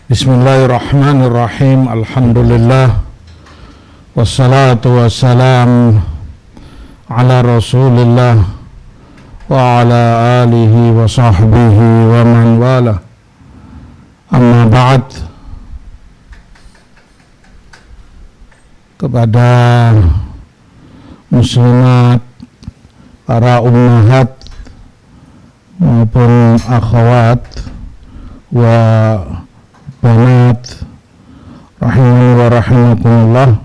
Bismillahirrahmanirrahim. Alhamdulillah. Wassalatu wassalam ala Rasulillah wa ala alihi wa sahbihi wa man wala. Amma ba'd. Kepada muslimat, para ummahat maupun akhwat wa banat rahimani wa rahimakumullah,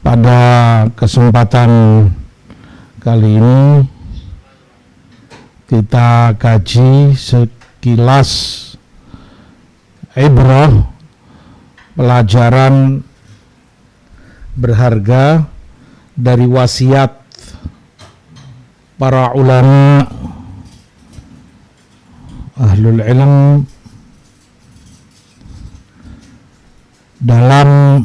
pada kesempatan kali ini kita kaji sekilas ibrah, pelajaran berharga dari wasiat para ulama ahlul ilm dalam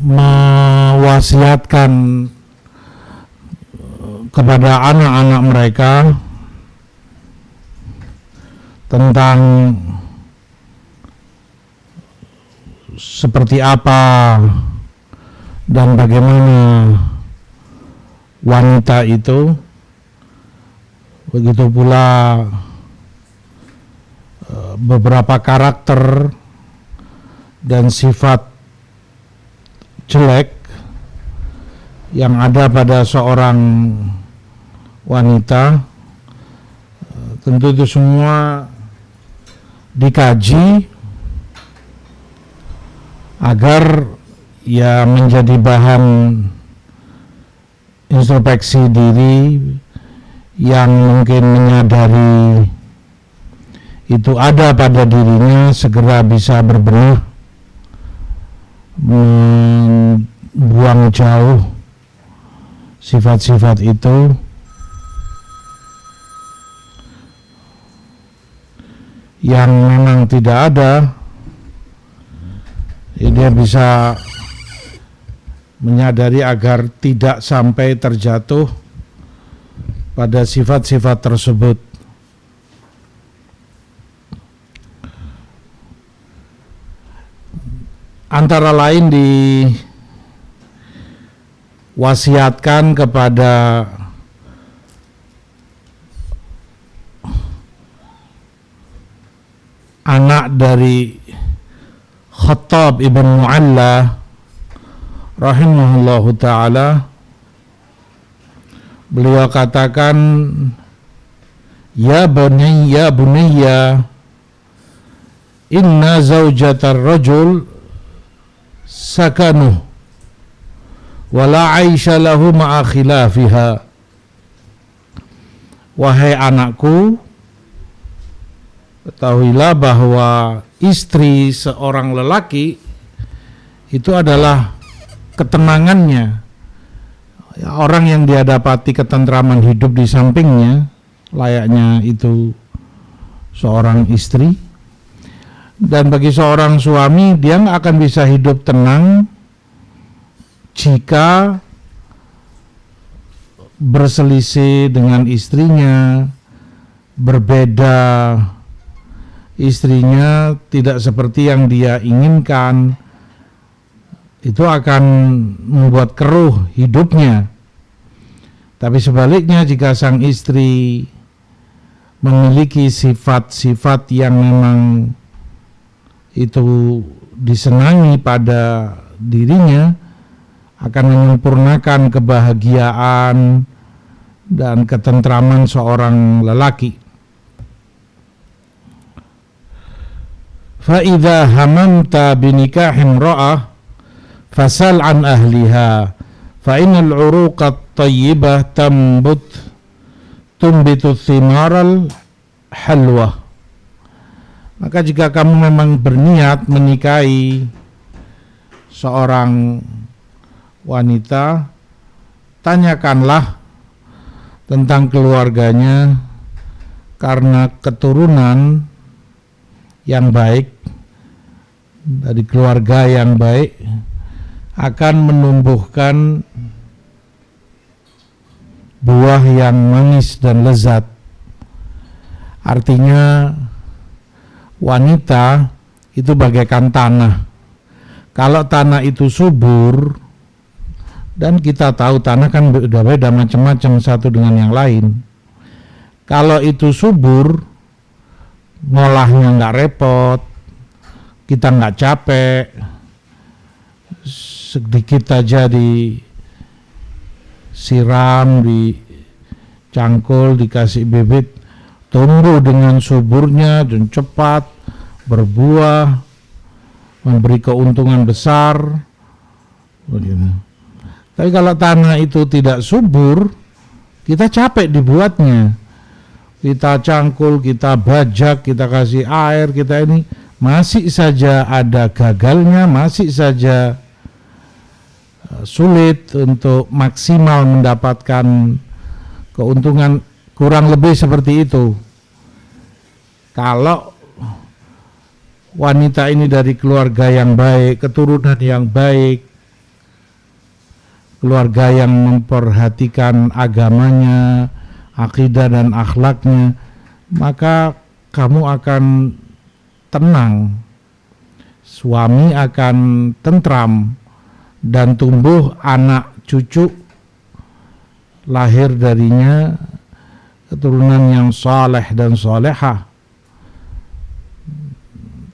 mewasiatkan kepada anak-anak mereka tentang seperti apa dan bagaimana wanita itu, begitu pula beberapa karakter dan sifat jelek yang ada pada seorang wanita. Tentu itu semua dikaji agar ya menjadi bahan introspeksi diri, yang mungkin menyadari itu ada pada dirinya segera bisa berbenah, membuang jauh sifat-sifat itu, yang memang tidak ada. Dia bisa menyadari agar tidak sampai terjatuh pada sifat-sifat tersebut. Antara lain diwasiatkan kepada anak dari Khattab ibn Mu'alla rahimahullahu ta'ala. Beliau katakan, ya bunayya inna zawjatar rajul sakanuh wala aisha lahu ma'a khilafiha. Wahai anakku, ketahuilah bahwa istri seorang lelaki itu adalah ketenangannya. Orang yang dia dapati ketentraman hidup di sampingnya, layaknya itu seorang istri. Dan bagi seorang suami, dia nggak akan bisa hidup tenang jika berselisih dengan istrinya, berbeda, istrinya tidak seperti yang dia inginkan. Itu akan membuat keruh hidupnya. Tapi sebaliknya, jika sang istri memiliki sifat-sifat yang memang itu disenangi pada dirinya, akan menyempurnakan kebahagiaan dan ketentraman seorang lelaki. Fa idza hamamta binikahin ra'ah fasal an ahliha fa innal uruqat tayyibah tumbitu thimaral halwa. Maka jika kamu memang berniat menikahi seorang wanita, tanyakanlah tentang keluarganya, karena keturunan yang baik dari keluarga yang baik akan menumbuhkan buah yang manis dan lezat. Artinya wanita itu bagaikan tanah. Kalau tanah itu subur, dan kita tahu tanah kan beda-beda macam-macam satu dengan yang lain. Kalau itu subur, ngolahnya nggak repot, kita nggak capek, sedikit aja disiram, dicangkul, dikasih bibit, tumbuh dengan suburnya dan cepat, berbuah, memberi keuntungan besar, begitu. Tapi kalau tanah itu tidak subur, kita capek dibuatnya. Kita cangkul, kita bajak, kita kasih air, kita ini masih saja ada gagalnya, masih saja sulit untuk maksimal mendapatkan keuntungan, kurang lebih seperti itu. Kalau wanita ini dari keluarga yang baik, keturunan yang baik, keluarga yang memperhatikan agamanya, akidah dan akhlaknya, maka kamu akan tenang, suami akan tentram, dan tumbuh anak cucu lahir darinya keturunan yang saleh dan salehah.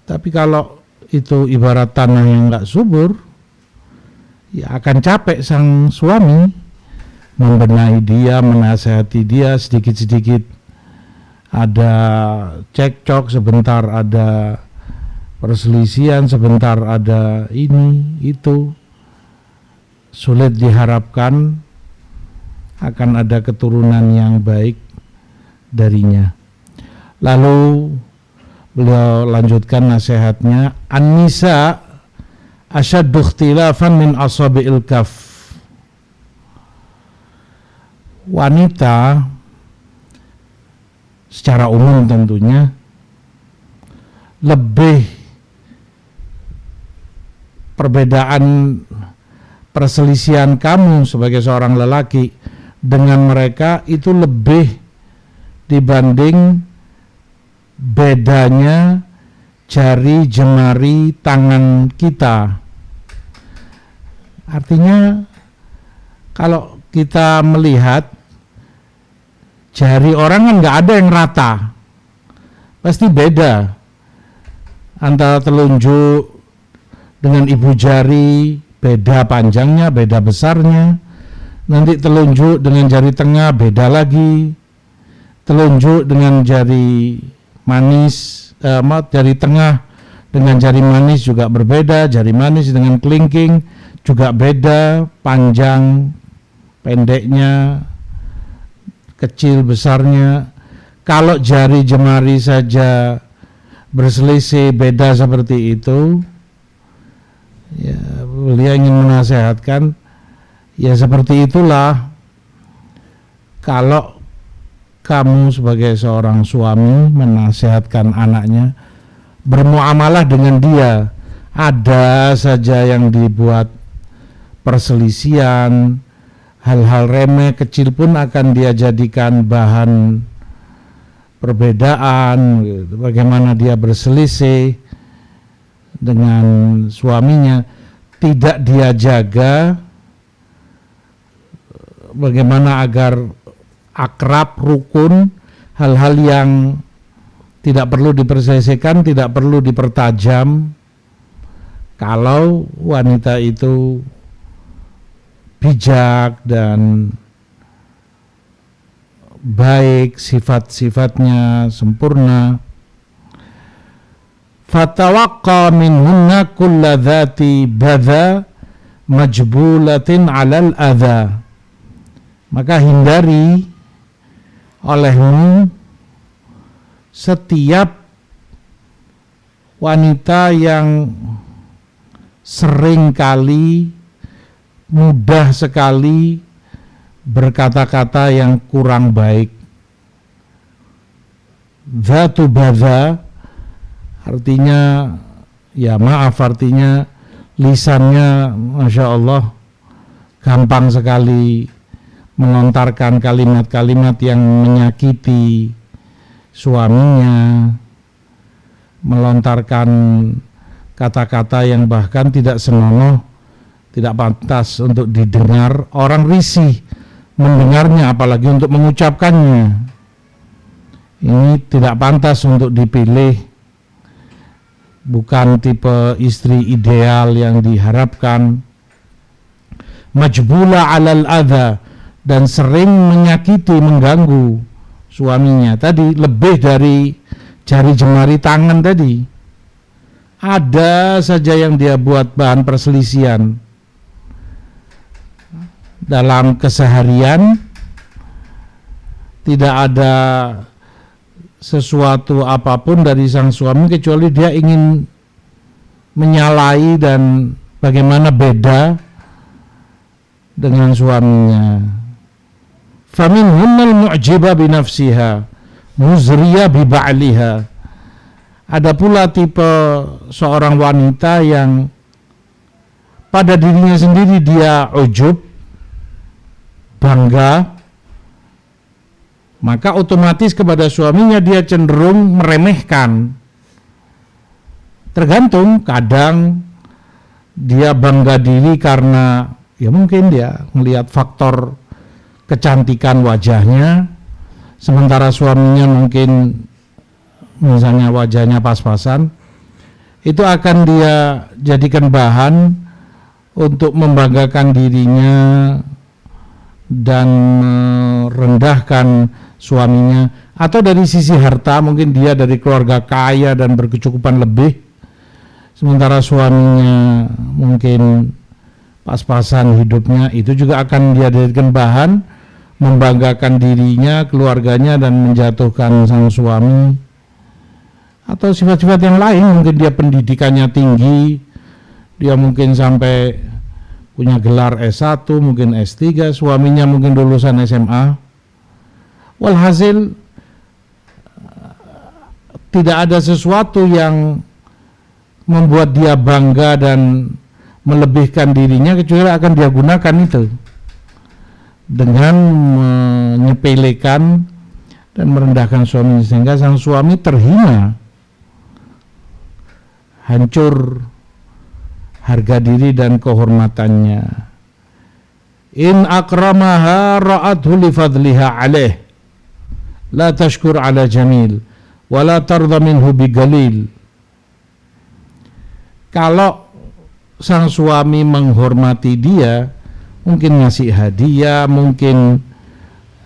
Tapi kalau itu ibarat tanah yang enggak subur, ya akan capek sang suami membenahi dia, menasihati dia sedikit-sedikit. Ada cekcok sebentar, ada perselisihan sebentar, ada ini, itu. Sulit diharapkan akan ada keturunan yang baik darinya. Lalu beliau lanjutkan nasihatnya, An-nisa asyaddu ikhtilafan min asabi'il kaf. Wanita secara umum tentunya lebih perbedaan perselisihan kamu sebagai seorang lelaki dengan mereka itu lebih dibanding bedanya jari jemari tangan kita. Artinya kalau kita melihat jari orang kan nggak ada yang rata, pasti beda antara telunjuk dengan ibu jari, beda panjangnya, beda besarnya. Nanti telunjuk dengan jari tengah beda lagi, telunjuk dengan jari manis, jari tengah dengan jari manis juga berbeda, jari manis dengan kelingking juga beda, panjang pendeknya, kecil besarnya. Kalau jari jemari saja berselisih beda seperti itu, ya beliau ingin menasehatkan, ya seperti itulah kalau kamu sebagai seorang suami menasehatkan anaknya, bermuamalah dengan dia, ada saja yang dibuat perselisihan, hal-hal remeh kecil pun akan dia jadikan bahan perbedaan, bagaimana dia berselisih dengan suaminya, tidak dia jaga bagaimana agar akrab, rukun, hal-hal yang tidak perlu diperselisihkan, tidak perlu dipertajam. Kalau wanita itu bijak dan baik, sifat-sifatnya sempurna, fatawaqqa minhunna kulla dhati badha majbulatin 'alal adha, maka hindari olehmu setiap wanita yang sering kali, mudah sekali berkata-kata yang kurang baik. Dzatu badha artinya, ya maaf, artinya lisannya Masya Allah gampang sekali melontarkan kalimat-kalimat yang menyakiti suaminya, melontarkan kata-kata yang bahkan tidak senonoh, tidak pantas untuk didengar, orang risih mendengarnya apalagi untuk mengucapkannya. Ini tidak pantas untuk dipilih, bukan tipe istri ideal yang diharapkan. Majbula alal adha, dan sering menyakiti, mengganggu suaminya. Tadi lebih dari jari jemari tangan tadi. Ada saja yang dia buat bahan perselisihan dalam keseharian. Tidak ada sesuatu apapun dari sang suami kecuali dia ingin menyalahi dan bagaimana beda dengan suaminya. Faminhunnal mu'jiba binafsiha muzriya bi ba'liha. Ada pula tipe seorang wanita yang pada dirinya sendiri dia ujub, bangga, maka otomatis kepada suaminya dia cenderung meremehkan. Tergantung, kadang dia bangga diri karena ya mungkin dia melihat faktor kecantikan wajahnya, sementara suaminya mungkin misalnya wajahnya pas-pasan. Itu akan dia jadikan bahan untuk membanggakan dirinya dan merendahkan suaminya. Atau dari sisi harta, mungkin dia dari keluarga kaya dan berkecukupan lebih, sementara suaminya mungkin pas-pasan hidupnya. Itu juga akan dia jadikan bahan membanggakan dirinya, keluarganya, dan menjatuhkan sang suami. Atau sifat-sifat yang lain, mungkin dia pendidikannya tinggi, dia mungkin sampai punya gelar S1, mungkin S3, suaminya mungkin lulusan SMA. Walhasil tidak ada sesuatu yang membuat dia bangga dan melebihkan dirinya kecuali akan dia gunakan itu dengan menyepelekan dan merendahkan suami, sehingga sang suami terhina, hancur harga diri dan kehormatannya. In akramaha ra'athu li fadliha alaih la tashkur ala jamil wa la tarda minhu bigalil. Kalau sang suami menghormati dia, mungkin ngasih hadiah, mungkin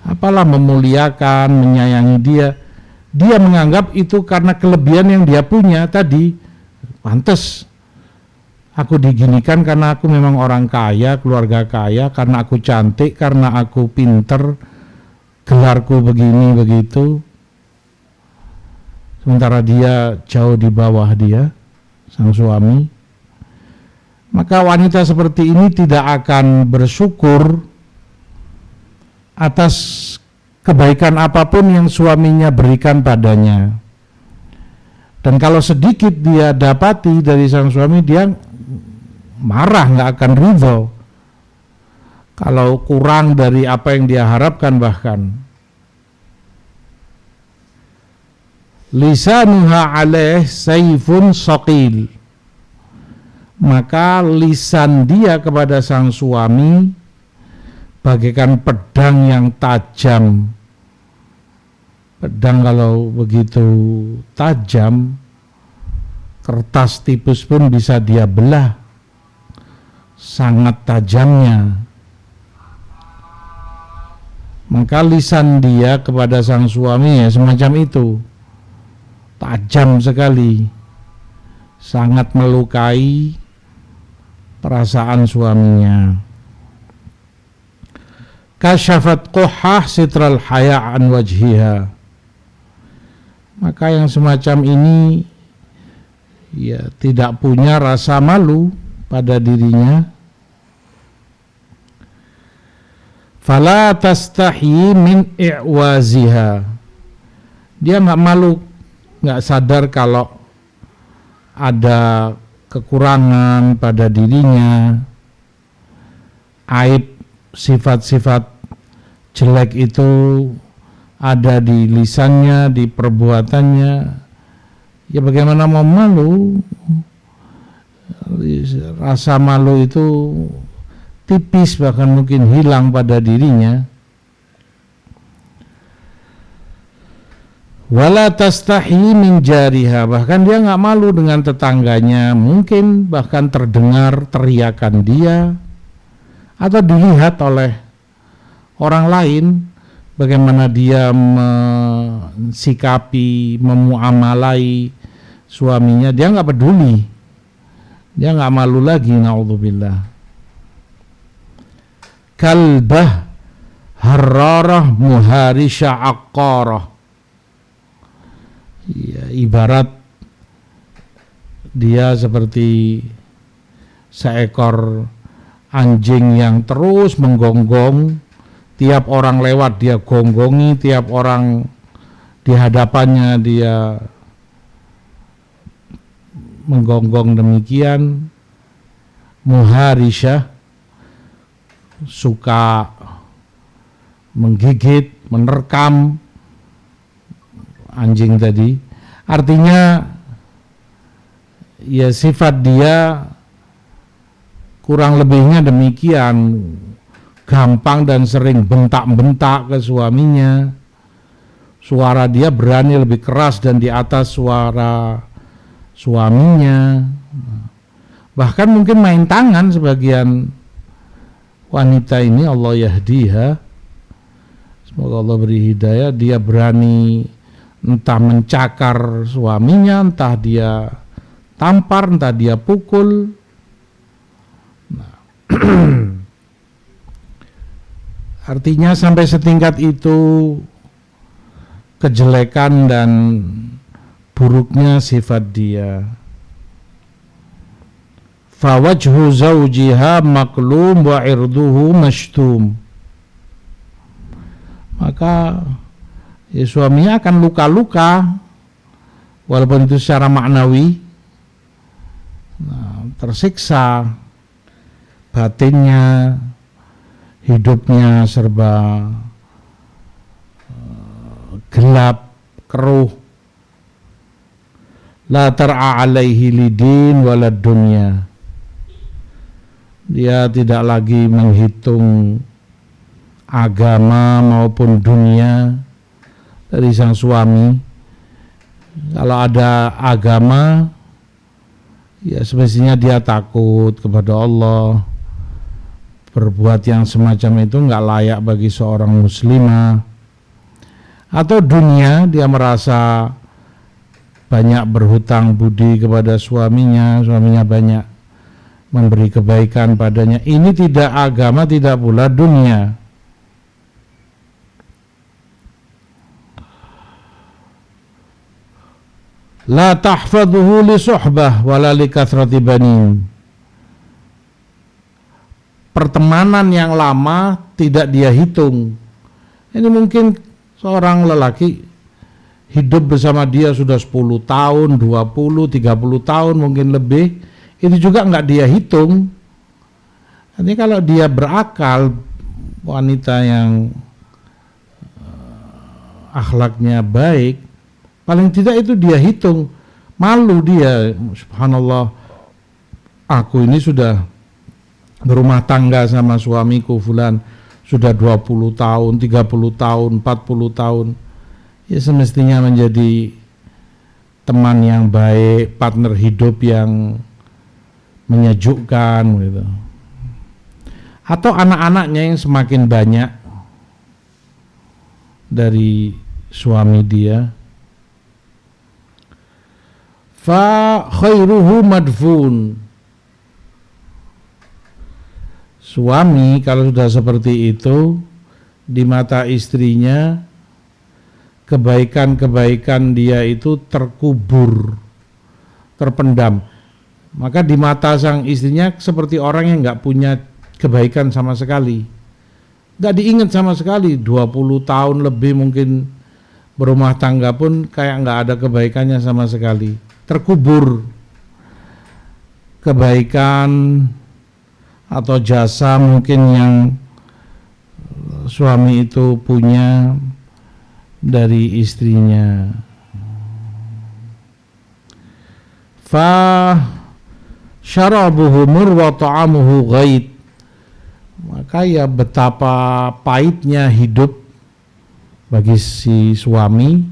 apalah, memuliakan, menyayangi dia, dia menganggap itu karena kelebihan yang dia punya tadi. Pantes aku diginikan karena aku memang orang kaya, keluarga kaya, karena aku cantik, karena aku pinter, gelarku begini begitu. Sementara dia jauh di bawah dia, sang suami. Maka wanita seperti ini tidak akan bersyukur atas kebaikan apapun yang suaminya berikan padanya. Dan kalau sedikit dia dapati dari sang suami, dia marah, nggak akan ridho. Kalau kurang dari apa yang dia harapkan bahkan. Lisanuha alaih sayfun saqil. Maka lisan dia kepada sang suami bagaikan pedang yang tajam. Pedang kalau begitu tajam, kertas tipis pun bisa dia belah, sangat tajamnya. Maka lisan dia kepada sang suami ya semacam itu, tajam sekali, sangat melukai perasaan suaminya. Kasyafat quhah sitral haya' an wajhiha. Maka yang semacam ini ya tidak punya rasa malu pada dirinya. Fala tastahi min i'waziha. Dia nggak malu, nggak sadar kalau ada kekurangan pada dirinya, aib, sifat-sifat jelek itu ada di lisannya, di perbuatannya, Ya bagaimana mau malu? Rasa malu itu tipis, bahkan mungkin hilang pada dirinya. Wala tastahi min jariha, bahkan dia nggak malu dengan tetangganya, mungkin bahkan terdengar teriakan dia atau dilihat oleh orang lain bagaimana dia mensikapi, memuamalai suaminya. Dia nggak peduli, dia nggak malu lagi. Naudzubillah. Kalbah harrarah muharisha aqqarah, ya, ibarat dia seperti seekor anjing yang terus menggonggong, tiap orang lewat dia gonggongi, tiap orang di hadapannya dia menggonggong demikian. Muharisha, suka menggigit, menerkam anjing tadi. Artinya ya sifat dia kurang lebihnya demikian, gampang dan sering bentak-bentak ke suaminya. Suara dia berani lebih keras dan di atas suara suaminya. Bahkan mungkin main tangan sebagian wanita ini, Allah yahdiha, semoga Allah beri hidayah. Dia berani entah mencakar suaminya, entah dia tampar, entah dia pukul. Nah, artinya sampai setingkat itu kejelekan dan buruknya sifat dia. Fawajhu zawjiha maklum wa irduhu mashtum, maka ya, suaminya akan luka-luka walaupun itu secara maknawi. Nah, tersiksa batinnya, hidupnya serba gelap, keruh. La tar'a alaihi lidin walad dunya, dia tidak lagi menghitung agama maupun dunia dari sang suami. Kalau ada agama, ya semestinya dia takut kepada Allah. Berbuat yang semacam itu nggak layak bagi seorang muslimah. Atau dunia, dia merasa banyak berhutang budi kepada suaminya, suaminya banyak memberi kebaikan padanya. Ini tidak agama, tidak pula dunia. La tahfaduhu li suhbah wala li kathrati banin, pertemanan yang lama tidak dia hitung. Ini mungkin seorang lelaki hidup bersama dia sudah 10 tahun, 20, 30 tahun, mungkin lebih. Itu juga nggak dia hitung. Nanti kalau dia berakal, wanita yang akhlaknya baik, paling tidak itu dia hitung. Malu dia, subhanallah, aku ini sudah berumah tangga sama suamiku fulan sudah 20 tahun, 30 tahun, 40 tahun. Ya semestinya menjadi teman yang baik, partner hidup yang menyejukkan gitu. Atau anak-anaknya yang semakin banyak dari suami dia. Fa khairuhu madfun, suami kalau sudah seperti itu, di mata istrinya kebaikan-kebaikan dia itu terkubur, terpendam. Maka di mata sang istrinya seperti orang yang nggak punya kebaikan sama sekali, nggak diingat sama sekali. 20 tahun lebih mungkin berumah tangga pun kayak nggak ada kebaikannya sama sekali, terkubur kebaikan atau jasa mungkin yang suami itu punya dari istrinya. fa syarabuhu mur wa ta'amuhu ghaid. Maka ya betapa pahitnya hidup bagi si suami,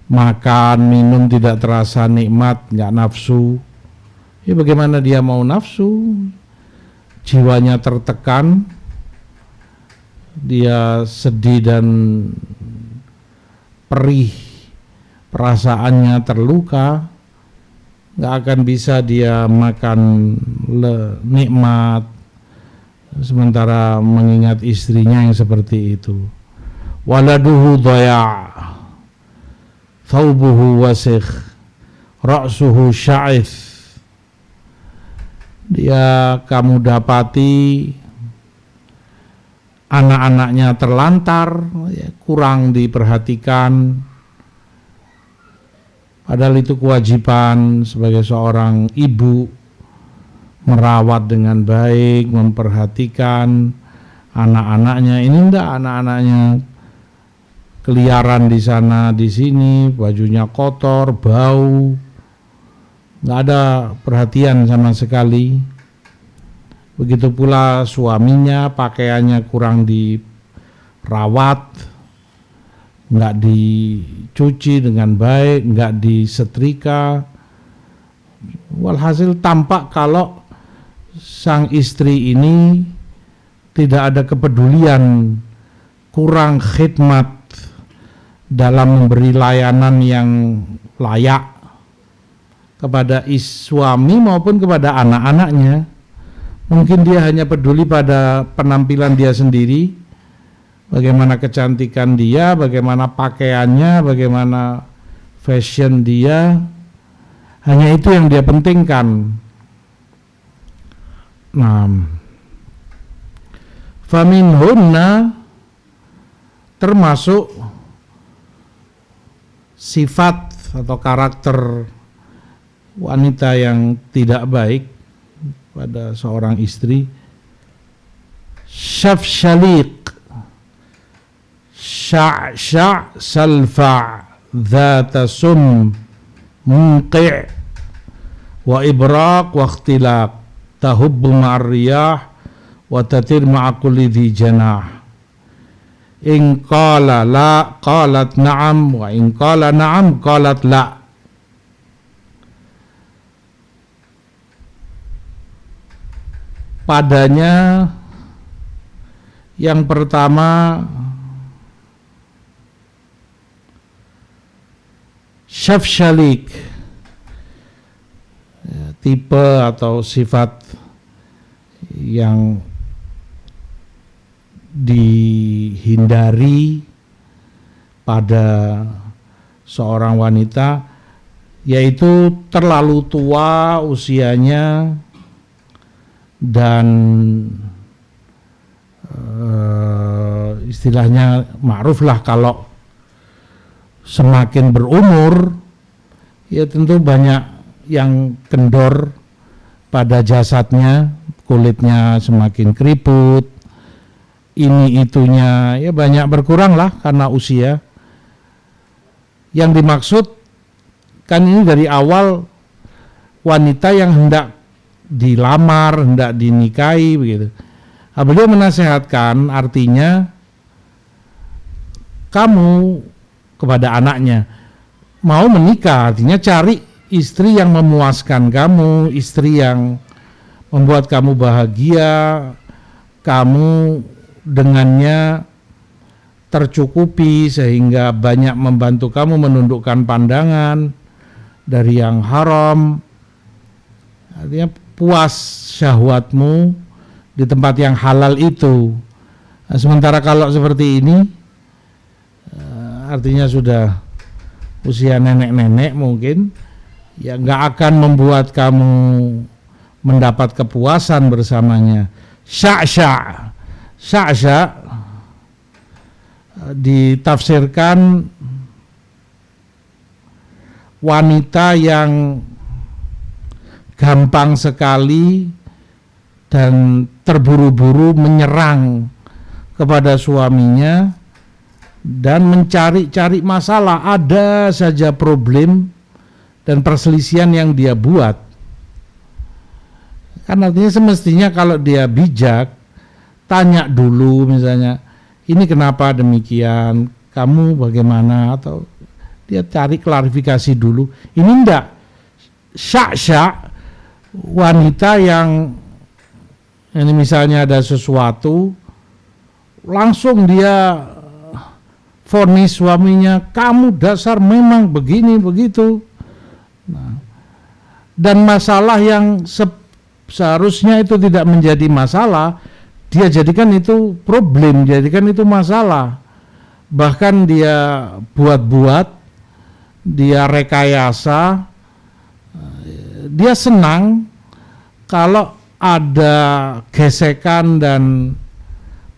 makan minum tidak terasa nikmat, nggak nafsu. Ya bagaimana dia mau nafsu? Jiwanya tertekan, dia sedih dan perih, perasaannya terluka, nggak akan bisa dia makan nikmat sementara mengingat istrinya yang seperti itu. Waladuhu dhaya', thawbuhu wasikh, ra'suhu sya'ith. Dia kamu dapati anak-anaknya terlantar, ya, kurang diperhatikan, padahal itu kewajiban sebagai seorang ibu, merawat dengan baik, memperhatikan anak-anaknya. Ini enggak, anak-anaknya keliaran di sana di sini, bajunya kotor, bau, enggak ada perhatian sama sekali. Begitu pula suaminya, pakaiannya kurang dirawat, enggak dicuci dengan baik, enggak disetrika. Walhasil tampak kalau sang istri ini tidak ada kepedulian, kurang khidmat dalam memberi layanan yang layak kepada suami maupun kepada anak-anaknya. Mungkin dia hanya peduli pada penampilan dia sendiri, bagaimana kecantikan dia, bagaimana pakaiannya, bagaimana fashion dia, hanya itu yang dia pentingkan. Nah, faminhunna termasuk sifat atau karakter wanita yang tidak baik pada seorang istri, syafshaliq, sya' salfa' dhata sum munqi' wa ibraq wa ikhtilaq, tahubbu ma'ar riyah wa tatir ma'a kulli dhi janah. In qala la qalat na'am wa in qala na'am qalat la. Padanya yang pertama syafshalik, tipe atau sifat yang dihindari pada seorang wanita, yaitu terlalu tua usianya dan istilahnya ma'ruf lah, kalau semakin berumur ya tentu banyak yang kendor pada jasadnya, kulitnya semakin keriput, ini itunya ya banyak berkurang lah karena usia. Yang dimaksud kan ini dari awal wanita yang hendak dilamar, hendak dinikahi begitu. Nah, beliau menasehatkan, artinya kamu kepada anaknya mau menikah, artinya cari istri yang memuaskan kamu, istri yang membuat kamu bahagia, kamu dengannya tercukupi sehingga banyak membantu kamu menundukkan pandangan dari yang haram. Artinya puas syahwatmu di tempat yang halal itu. Nah, sementara kalau seperti ini artinya sudah usia nenek-nenek mungkin, ya nggak akan membuat kamu mendapat kepuasan bersamanya. Sya'sya' ditafsirkan wanita yang gampang sekali dan terburu-buru menyerang kepada suaminya dan mencari-cari masalah, ada saja problem dan perselisihan yang dia buat. Kan artinya semestinya kalau dia bijak, tanya dulu misalnya, ini kenapa demikian, kamu bagaimana, atau dia cari klarifikasi dulu. Ini enggak, syak-syak wanita yang ini misalnya ada sesuatu, langsung dia vonis suaminya, kamu dasar memang begini begitu. Nah, dan masalah yang seharusnya itu tidak menjadi masalah, dia jadikan itu problem, jadikan itu masalah. Bahkan dia buat-buat, dia rekayasa, dia senang kalau ada gesekan dan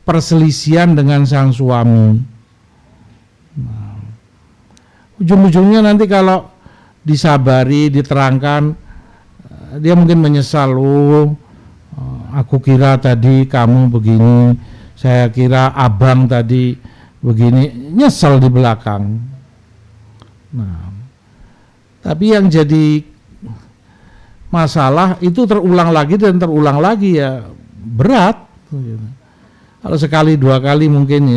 perselisihan dengan sang suami. Nah, ujung-ujungnya nanti kalau disabari, diterangkan, dia mungkin menyesal. Aku kira tadi kamu begini, saya kira abang tadi begini, nyesel di belakang. Nah, tapi yang jadi masalah itu terulang lagi dan terulang lagi, ya berat. Kalau sekali dua kali mungkin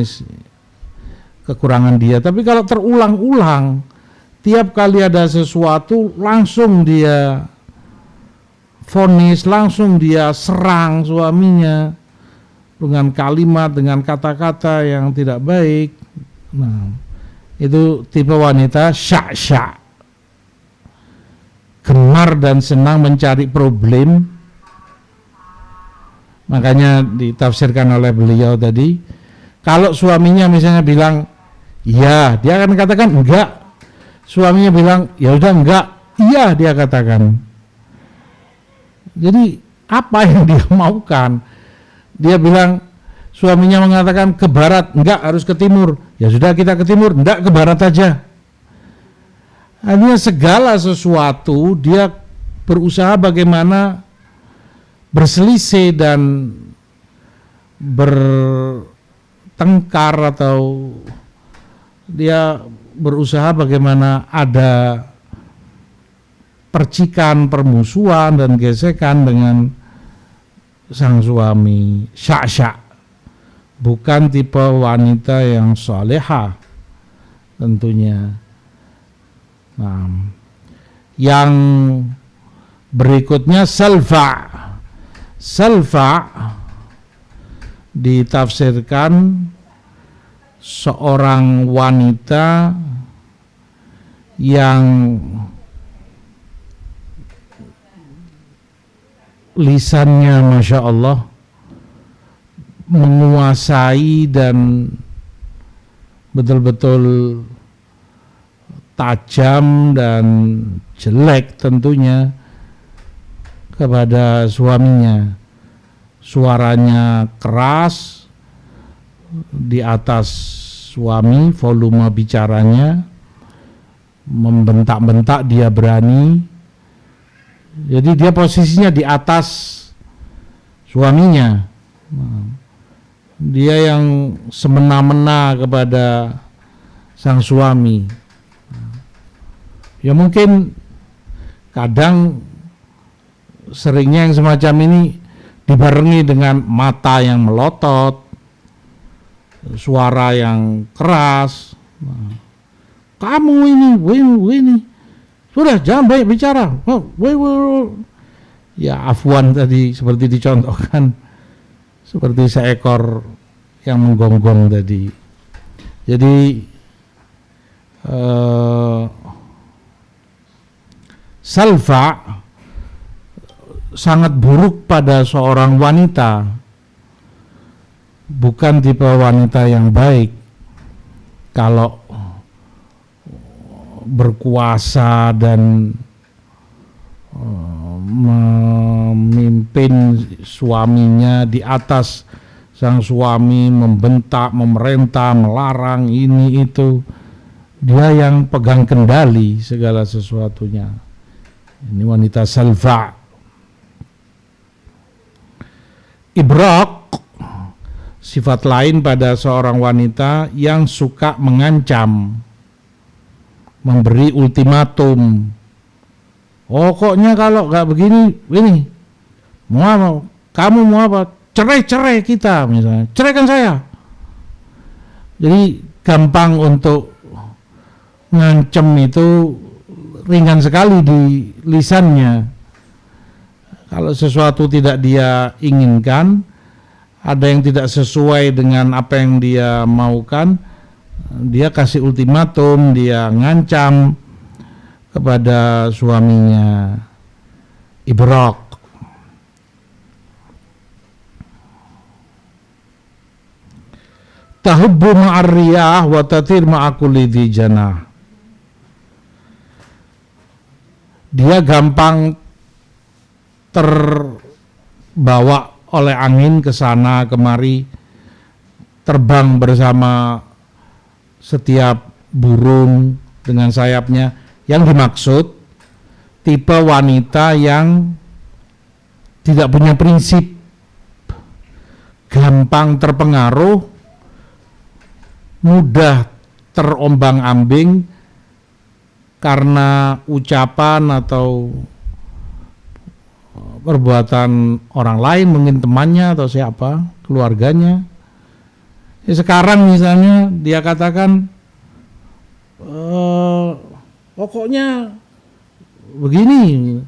kekurangan dia, tapi kalau terulang-ulang, tiap kali ada sesuatu langsung dia vonis, langsung dia serang suaminya dengan kalimat, dengan kata-kata yang tidak baik. Nah, itu tipe wanita syak-syak, gemar dan senang mencari problem. Makanya ditafsirkan oleh beliau tadi, kalau suaminya misalnya bilang iya, dia akan katakan enggak. Suaminya bilang ya udah enggak, iya dia katakan. Jadi apa yang dia maukan? Dia bilang, suaminya mengatakan ke barat, enggak, harus ke timur. Ya sudah, kita ke timur, enggak, ke barat aja. Artinya segala sesuatu dia berusaha bagaimana berselisih dan bertengkar, atau dia berusaha bagaimana ada percikan, permusuhan dan gesekan dengan sang suami. Syak-syak, bukan tipe wanita yang salehah tentunya. Nah, yang berikutnya salfa. Salfa ditafsirkan seorang wanita yang lisannya Masya Allah menguasai dan betul-betul tajam dan jelek tentunya kepada suaminya. Suaranya keras di atas suami, volume bicaranya, membentak-bentak dia berani. Jadi dia posisinya di atas suaminya. Dia yang semena-mena kepada sang suami. Ya mungkin kadang seringnya yang semacam ini dibarengi dengan mata yang melotot, suara yang keras. Kamu ini, sudah jangan banyak bicara. Ya afwan tadi seperti dicontohkan, seperti seekor yang menggonggong tadi. Jadi salfa sangat buruk pada seorang wanita, bukan tipe wanita yang baik. Kalau berkuasa dan memimpin suaminya di atas sang suami, membentak, memerintah, melarang ini itu, dia yang pegang kendali segala sesuatunya. Ini wanita salfa. Ibraq, sifat lain pada seorang wanita yang suka mengancam, memberi ultimatum, Pokoknya kalau nggak begini, ini mau kamu mau apa? Cerai kita misalnya, ceraikan saya. Jadi gampang untuk ngancem itu, ringan sekali di lisannya. Kalau sesuatu tidak dia inginkan, ada yang tidak sesuai dengan apa yang dia maukan, dia kasih ultimatum, dia ngancam kepada suaminya. Ibraq. Tahubbu ma'ar riyah wa tatir ma'a kulli dhi janah. Dia gampang terbawa oleh angin ke sana kemari, terbang bersama setiap burung dengan sayapnya. Yang dimaksud tipe wanita yang tidak punya prinsip, gampang terpengaruh, mudah terombang-ambing karena ucapan atau perbuatan orang lain, mungkin temannya atau siapa, keluarganya. Sekarang misalnya dia katakan, pokoknya begini,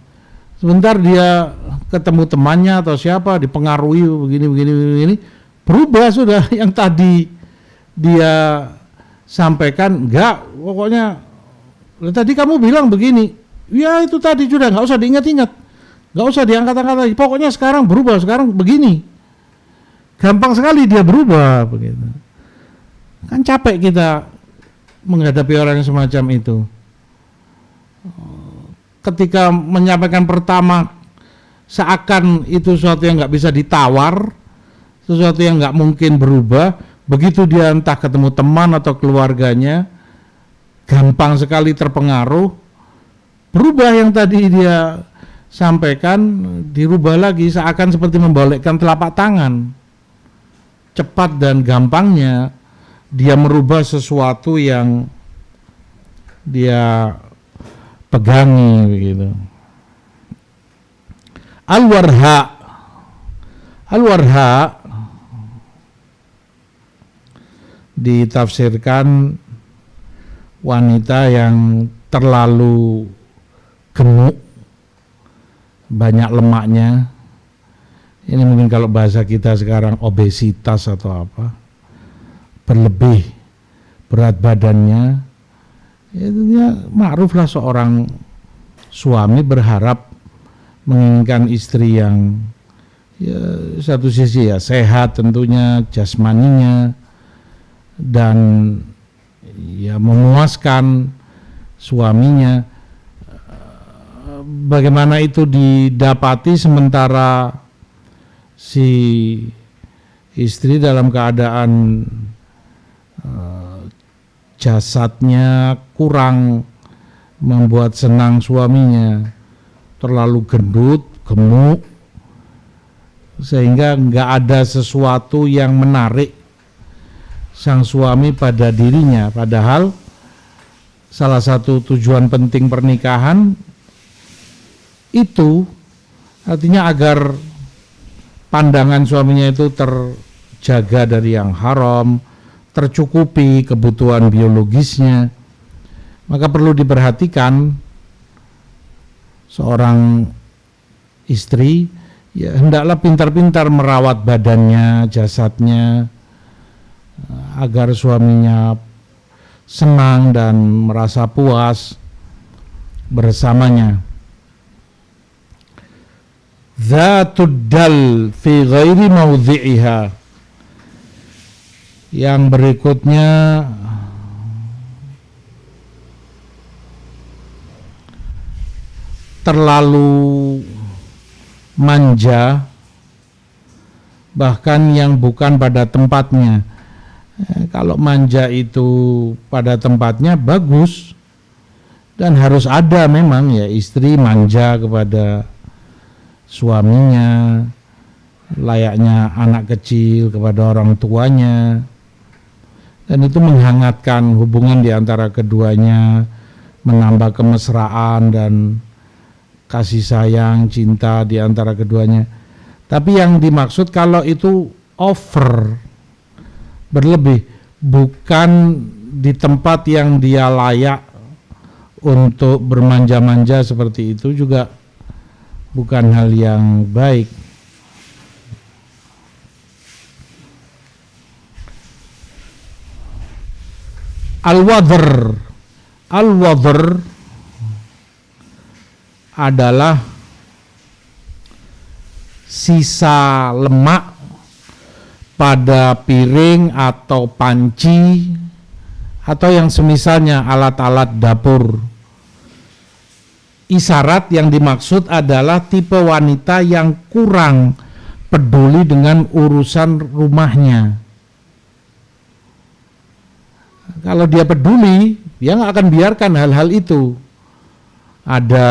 sebentar dia ketemu temannya atau siapa, dipengaruhi begini, berubah sudah. Yang tadi dia sampaikan, enggak, pokoknya tadi kamu bilang begini, ya itu tadi sudah, nggak usah diingat-ingat, nggak usah diangkat-angkat lagi, pokoknya sekarang berubah, sekarang begini. Gampang sekali dia berubah begitu. Kan capek kita menghadapi orang yang semacam itu. Ketika menyampaikan pertama seakan itu sesuatu yang nggak bisa ditawar, sesuatu yang nggak mungkin berubah. Begitu dia entah ketemu teman atau keluarganya, gampang sekali terpengaruh, berubah yang tadi dia sampaikan, dirubah lagi seakan seperti membalikkan telapak tangan. Cepat dan gampangnya dia merubah sesuatu yang dia pegangi begitu. Al-warha ditafsirkan wanita yang terlalu gemuk, banyak lemaknya. Ini mungkin kalau bahasa kita sekarang obesitas atau apa, berlebih berat badannya. Itu dia ma'ruflah seorang suami berharap menginginkan istri yang ya, satu sisi ya sehat tentunya jasmaninya, dan ya memuaskan suaminya. Bagaimana itu didapati sementara si istri dalam keadaan jasadnya kurang membuat senang suaminya, terlalu gendut, gemuk, sehingga nggak ada sesuatu yang menarik sang suami pada dirinya. Padahal salah satu tujuan penting pernikahan itu artinya agar pandangan suaminya itu terjaga dari yang haram, tercukupi kebutuhan biologisnya. Maka perlu diperhatikan seorang istri ya hendaklah pintar-pintar merawat badannya, jasadnya, agar suaminya senang dan merasa puas bersamanya. Zatud dal fi ghairi mawdhi'iha. Yang berikutnya terlalu manja, bahkan yang bukan pada tempatnya. Kalau manja itu pada tempatnya bagus, dan harus ada memang ya istri manja kepada suaminya, layaknya anak kecil kepada orang tuanya, dan itu menghangatkan hubungan di antara keduanya, menambah kemesraan dan kasih sayang, cinta di antara keduanya. Tapi yang dimaksud kalau itu over, berlebih, bukan di tempat yang dia layak untuk bermanja-manja seperti itu, juga bukan hal yang baik. Al-wadhr adalah sisa lemak pada piring atau panci atau yang semisalnya, alat-alat dapur. Isyarat yang dimaksud adalah tipe wanita yang kurang peduli dengan urusan rumahnya. Kalau dia peduli, dia nggak akan biarkan hal-hal itu. Ada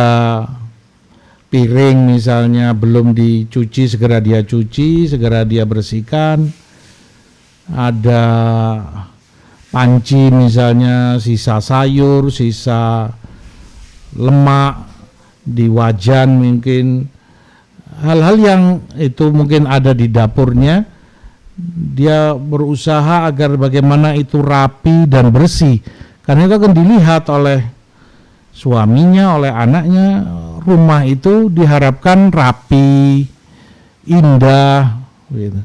piring misalnya belum dicuci, segera dia cuci, segera dia bersihkan. Ada panci misalnya sisa sayur, sisa lemak di wajan mungkin. Hal-hal yang itu mungkin ada di dapurnya, dia berusaha agar bagaimana itu rapi dan bersih, karena itu akan dilihat oleh suaminya, oleh anaknya. Rumah itu diharapkan rapi, indah, gitu,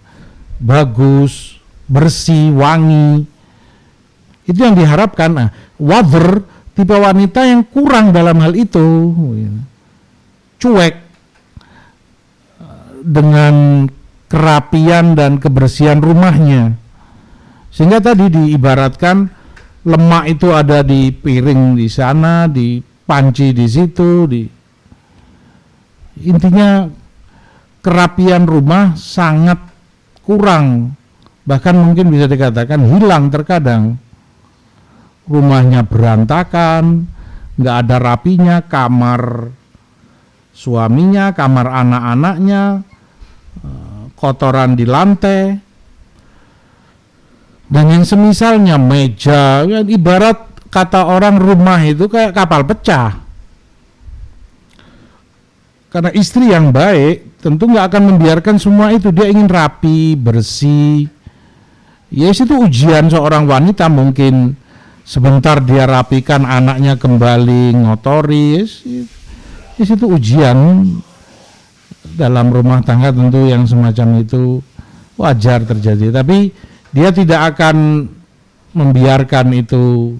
bagus, bersih, wangi. Itu yang diharapkan. Nah, wadhr tipe wanita yang kurang dalam hal itu, gitu, cuek dengan kerapian dan kebersihan rumahnya, sehingga tadi diibaratkan lemak itu ada di piring di sana, di panci di situ, intinya kerapian rumah sangat kurang, bahkan mungkin bisa dikatakan hilang terkadang. Rumahnya berantakan, nggak ada rapinya, kamar suaminya, kamar anak-anaknya, kotoran di lantai, dan yang semisalnya, meja, ya, ibarat kata orang rumah itu kayak kapal pecah. Karena istri yang baik tentu nggak akan membiarkan semua itu, dia ingin rapi, bersih. Yes, itu ujian seorang wanita, mungkin sebentar dia rapikan, anaknya kembali ngotori. Yes, itu ujian dalam rumah tangga, tentu yang semacam itu wajar terjadi. Tapi dia tidak akan membiarkan itu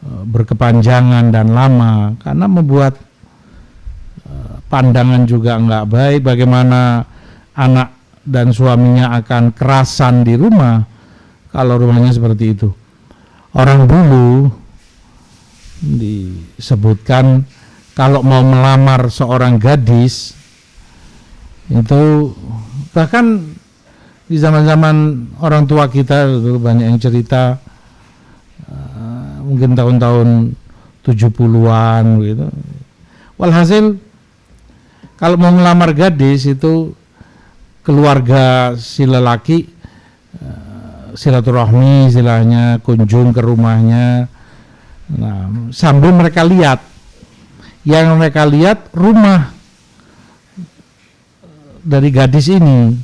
berkepanjangan dan lama, karena membuat pandangan juga nggak baik. Bagaimana anak dan suaminya akan kerasan di rumah kalau rumahnya seperti itu. Orang dulu disebutkan kalau mau melamar seorang gadis itu, bahkan di zaman-zaman orang tua kita dulu banyak yang cerita, mungkin tahun-tahun 70-an gitu. Walhasil kalau mau melamar gadis itu keluarga si lelaki silaturahmi istilahnya, kunjung ke rumahnya. Nah, sambil mereka lihat, yang mereka lihat rumah dari gadis ini.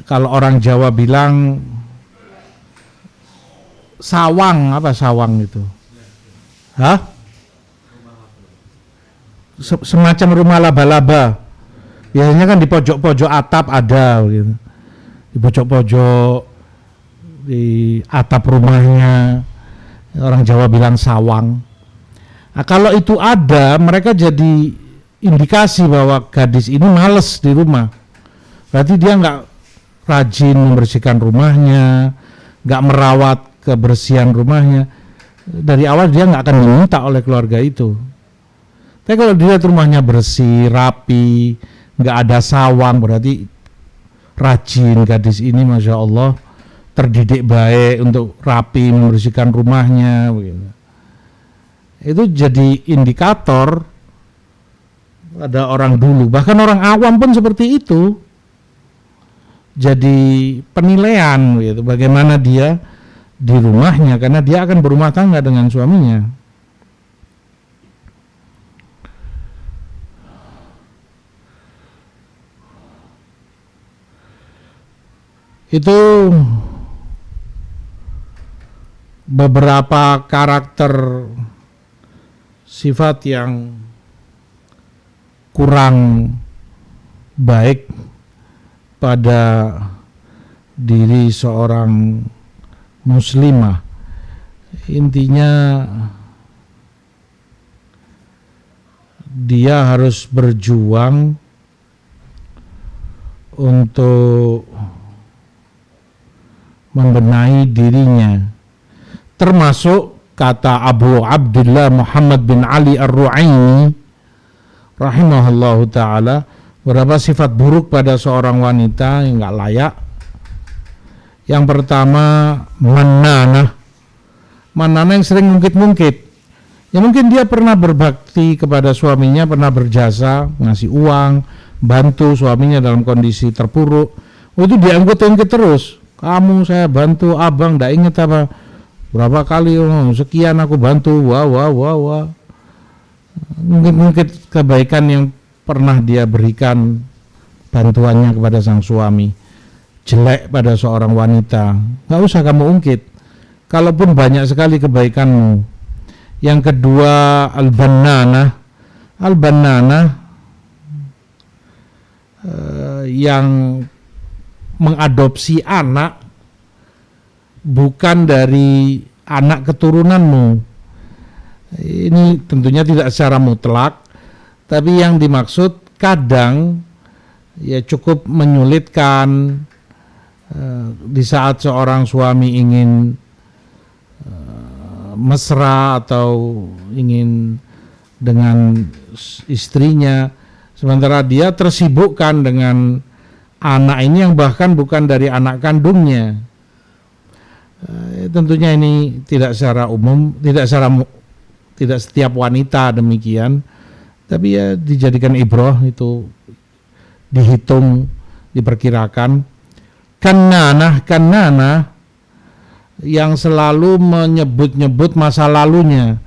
Kalau orang Jawa bilang sawang, apa sawang itu? Hah? Semacam rumah laba-laba. Biasanya kan di pojok-pojok atap ada gitu. Di pojok-pojok di atap rumahnya, orang Jawa bilang sawang. Nah, kalau itu ada, mereka jadi indikasi bahwa gadis ini males di rumah. Berarti dia nggak rajin membersihkan rumahnya, nggak merawat kebersihan rumahnya. Dari awal dia nggak akan diminta oleh keluarga itu. Tapi kalau dilihat rumahnya bersih, rapi, nggak ada sawang, berarti rajin gadis ini, Masya Allah, terdidik baik untuk rapi membersihkan rumahnya, begitu. Itu jadi indikator ada orang dulu, bahkan orang awam pun seperti itu. Jadi penilaian gitu, bagaimana dia di rumahnya, karena dia akan berumah tangga dengan suaminya. Itu beberapa karakter sifat yang kurang baik pada diri seorang muslimah. Intinya dia harus berjuang untuk membenahi dirinya, termasuk kata Abu Abdullah Muhammad bin Ali Ar-Ru'aini rahimahullahu ta'ala, beberapa sifat buruk pada seorang wanita yang gak layak. Yang pertama, mananah yang sering ngungkit-ngungkit. Ya mungkin dia pernah berbakti kepada suaminya, pernah berjasa, ngasih uang, bantu suaminya dalam kondisi terpuruk. Itu diangkut-angkut terus. Kamu saya bantu, abang ndak inget apa? Berapa kali, sekian aku bantu, wah. Mungkin kebaikan yang pernah dia berikan bantuannya kepada sang suami jelek pada seorang wanita, nggak usah kamu ungkit, kalaupun banyak sekali kebaikanmu. Yang kedua, al-bannanah yang mengadopsi anak bukan dari anak keturunanmu. Ini tentunya tidak secara mutlak, tapi yang dimaksud kadang ya cukup menyulitkan di saat seorang suami ingin mesra atau ingin dengan istrinya, sementara dia tersibukkan dengan anak ini yang bahkan bukan dari anak kandungnya. Tentunya ini tidak secara umum, tidak setiap wanita demikian, tapi ya dijadikan ibrah, itu dihitung, diperkirakan. Kannanah yang selalu menyebut-nyebut masa lalunya,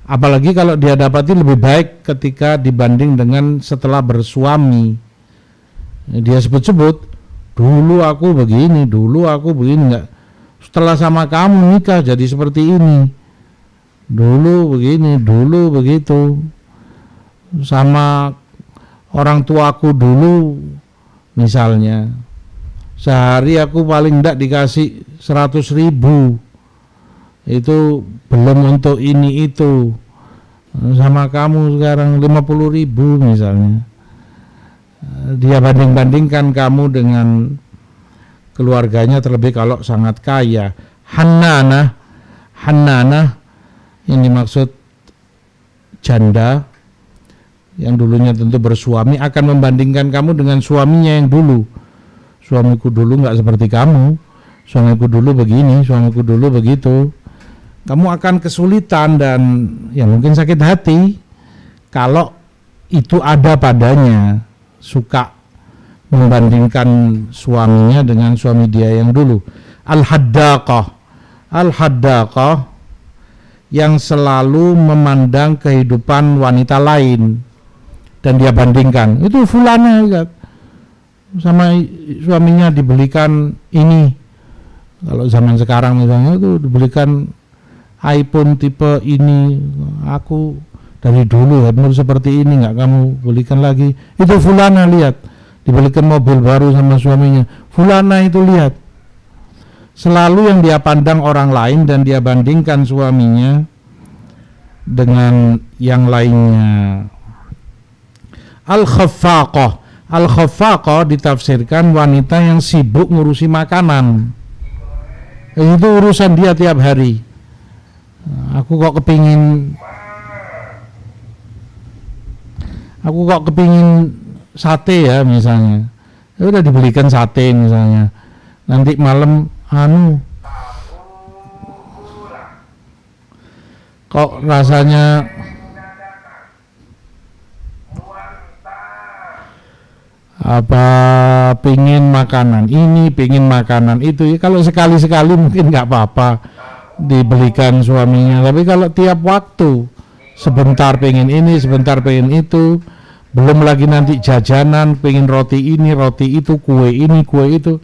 apalagi kalau dia dapati lebih baik ketika dibanding dengan setelah bersuami. Dia sebut-sebut, dulu aku begini, enggak, setelah sama kamu nikah jadi seperti ini, dulu begini, dulu begitu, sama orang tuaku dulu misalnya, sehari aku paling enggak dikasih 100.000, itu belum untuk ini itu, sama kamu sekarang 50.000 misalnya. Dia banding-bandingkan kamu dengan keluarganya, terlebih kalau sangat kaya. Hannanah yang dimaksud janda yang dulunya tentu bersuami akan membandingkan kamu dengan suaminya yang dulu. Suamiku dulu nggak seperti kamu, suamiku dulu begini, suamiku dulu begitu. Kamu akan kesulitan dan ya mungkin sakit hati kalau itu ada padanya, suka membandingkan suaminya dengan suami dia yang dulu. Al-haddaqah yang selalu memandang kehidupan wanita lain dan dia bandingkan, itu fulana lihat, sama suaminya dibelikan ini, kalau zaman sekarang misalnya itu dibelikan iPhone tipe ini, aku dari dulu benar seperti ini, nggak kamu belikan lagi. Itu fulana lihat, dibelikan mobil baru sama suaminya. Fulana itu lihat, selalu yang dia pandang orang lain dan dia bandingkan suaminya dengan yang lainnya. Al-khaffaqah ditafsirkan wanita yang sibuk ngurusi makanan. Itu urusan dia tiap hari. Aku kok kepingin sate ya misalnya, ya udah dibelikan sate misalnya. Nanti malam kok rasanya pingin makanan ini, pingin makanan itu ya. Kalau sekali-sekali mungkin nggak apa-apa dibelikan suaminya, tapi kalau tiap waktu, sebentar pengen ini, sebentar pengen itu, belum lagi nanti jajanan, pengen roti ini, roti itu, kue ini, kue itu,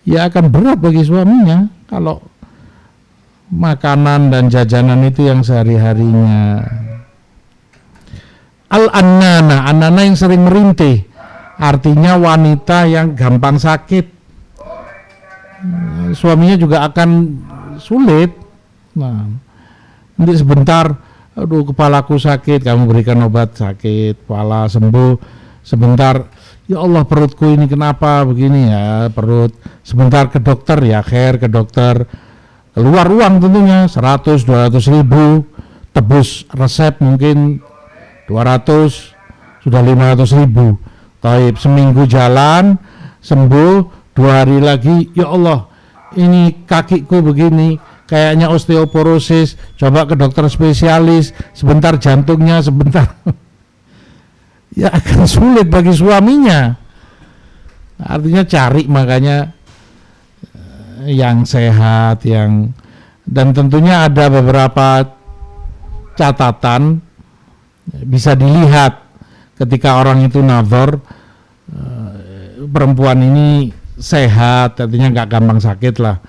ya akan berat bagi suaminya kalau makanan dan jajanan itu yang sehari-harinya. Al-annana, annana yang sering merintih, artinya wanita yang gampang sakit. Suaminya juga akan sulit. Nah, nanti sebentar, aduh kepalaku sakit, kamu berikan obat sakit, kepala sembuh. Sebentar, ya Allah perutku ini kenapa begini ya perut. Sebentar ke dokter, ya khair ke dokter. Keluar uang tentunya 100-200 ribu, tebus resep mungkin 200, sudah 500 ribu. Taib, seminggu jalan, sembuh, 2 hari lagi, ya Allah ini kakiku begini, kayaknya osteoporosis, coba ke dokter spesialis, sebentar jantungnya, sebentar. Ya akan sulit bagi suaminya. Artinya cari makanya yang sehat, yang, dan tentunya ada beberapa catatan bisa dilihat ketika orang itu nazar, perempuan ini sehat, artinya nggak gampang sakit lah,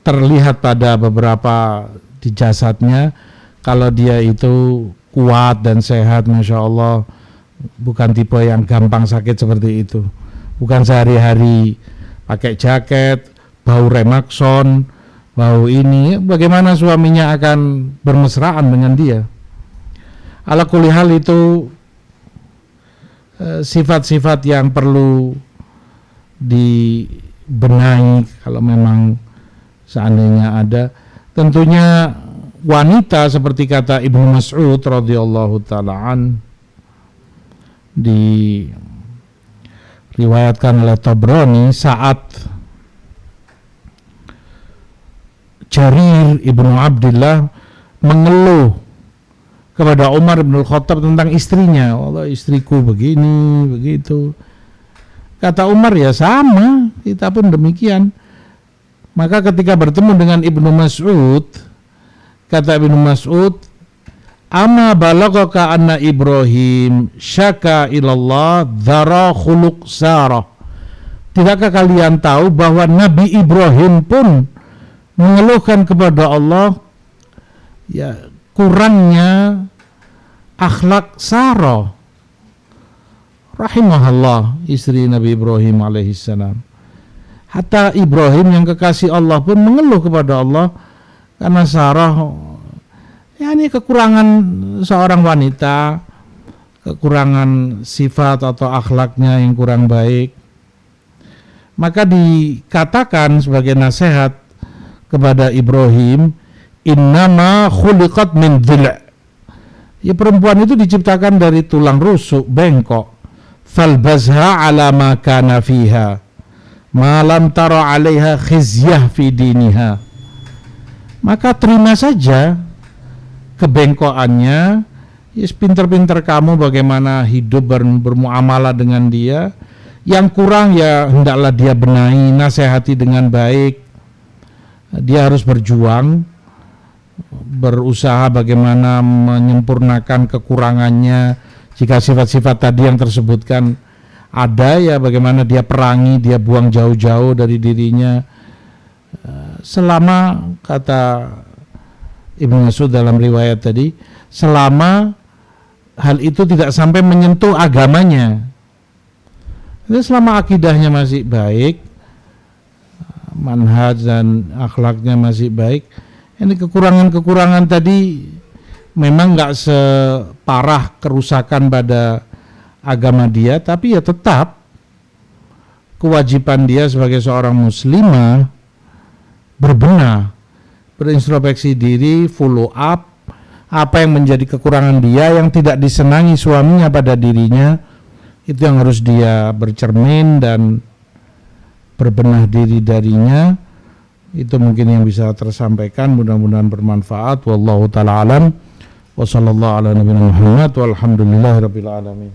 terlihat pada beberapa di jasadnya kalau dia itu kuat dan sehat, Masya Allah, bukan tipe yang gampang sakit seperti itu, bukan sehari-hari pakai jaket, bau Remaxon, bau ini, bagaimana suaminya akan bermesraan dengan dia. Ala kulli hal itu sifat-sifat yang perlu dibenahi kalau memang seandainya ada. Tentunya wanita seperti kata Ibnu Mas'ud radhiyallahu ta'ala an, diriwayatkan oleh Tabrani, saat Jarir Ibnu Abdillah mengeluh kepada Umar bin Khattab tentang istrinya, Allah istriku begini begitu, kata Umar ya sama, kita pun demikian. Maka ketika bertemu dengan Ibnu Mas'ud, kata Ibnu Mas'ud, ama balagaka anna Ibrahim syaka ilallah dzara khuluq Sarah. Tidakkah kalian tahu bahwa Nabi Ibrahim pun mengeluhkan kepada Allah ya kurangnya akhlak Sarah rahimahullah, istri Nabi Ibrahim alaihissalam. Hatta Ibrahim yang kekasih Allah pun mengeluh kepada Allah karena Sarah, ya ini kekurangan seorang wanita, kekurangan sifat atau akhlaknya yang kurang baik. Maka dikatakan sebagai nasihat kepada Ibrahim, innama khuliqat min dhil'. Ya perempuan itu diciptakan dari tulang rusuk, bengkok. Falbazha ala ma kana fiha, ma lam tara 'alaiha khizyah fi diniha. Maka terima saja kebengkokannya, ya pinter-pinter kamu bagaimana hidup bermuamalah dengan dia. Yang kurang ya hendaklah dia benahi, nasihati dengan baik. Dia harus berjuang, berusaha bagaimana menyempurnakan kekurangannya. Jika sifat-sifat tadi yang tersebutkan ada, ya bagaimana dia perangi, dia buang jauh-jauh dari dirinya. Selama, kata Ibnu Mas'ud dalam riwayat tadi, selama hal itu tidak sampai menyentuh agamanya. Jadi selama akidahnya masih baik, manhaj dan akhlaknya masih baik, ini kekurangan-kekurangan tadi memang nggak separah kerusakan pada agama dia, tapi ya tetap kewajiban dia sebagai seorang muslimah berbenah, berintrospeksi diri, follow up apa yang menjadi kekurangan dia yang tidak disenangi suaminya pada dirinya. Itu yang harus dia bercermin dan berbenah diri darinya. Itu mungkin yang bisa tersampaikan, mudah-mudahan bermanfaat. Wallahu ta'ala alam, wa sallallahu ala nabiyina Muhammad walhamdulillahirabbil alamin.